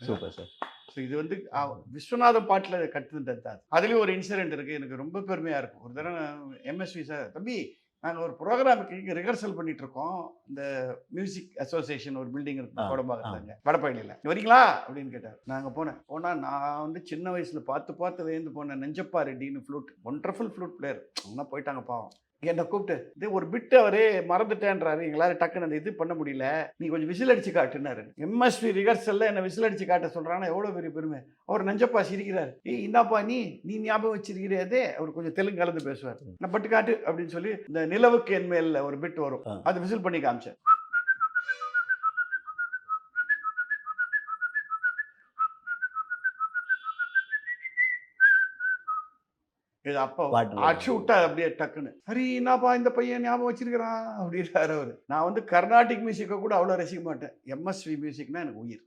Super sir. So இது வந்து விஸ்வநாதம் பாட்டில் கற்றுன்றது தான். அதுலேயும் ஒரு இன்சிடென்ட் இருக்குது, எனக்கு ரொம்ப பெருமையாக இருக்கும். ஒரு தடவை எம்எஸ்வி சார், தம்பி நாங்கள் ஒரு ப்ரோக்ராமுக்கு ரிஹர்சல் பண்ணிட்டு இருக்கோம். இந்த மியூசிக் அசோசியேஷன் ஒரு பில்டிங் இருக்கு கோடம்பாக்கத்தாங்க, வடபழனியில். வரீங்களா அப்படின்னு கேட்டார். நாங்கள் போனால் நான் வந்து சின்ன வயசில் பார்த்து வேந்து போனேன். நெஞ்சப்பா ரெட்டின்னு ஃப்ளூட், ஒண்டர்ஃபுல் ஃப்ளூட் பிளேயர். அவங்க போயிட்டாங்க பாவம். என்னை கூப்பிட்டு இது ஒரு பிட்டு அவரே மறந்துட்டேன்றாரு, எங்களால் டக்குன்னு அந்த இது பண்ண முடியல, நீ கொஞ்சம் விசில் அடிச்சு காட்டுனாரு. எம்எஸ்வி ரிஹர்சல்ல என்ன விசில் அடிச்சு காட்ட சொல்றாங்கன்னா எவ்வளோ பெரிய பெருமை. அவர் நெஞ்சப்பா சிரிக்கிறார். ஏய் இந்தாப்பா நீ ஞாபகம் வச்சிருக்கிறதே. அவர் கொஞ்சம் தெலுங்கு கலந்து பேசுவார். நான் பட்டு காட்டு அப்படின்னு சொல்லி இந்த நிலவுக்கு என் மேல ஒரு பிட் வரும், அது விசில் பண்ணி காமிச்சேன். இது அப்போ அடிச்சு விட்டா அப்படியே டக்குன்னு, சரி என்னப்பா இந்த பையன் ஞாபகம் வச்சிருக்கிறான் அப்படின்றாரு அவரு. நான் வந்து கர்நாடிக் மியூசிக்கை கூட அவ்வளோ ரசிக்க மாட்டேன். எம்எஸ்வி மியூசிக்னா எனக்கு உயிர்.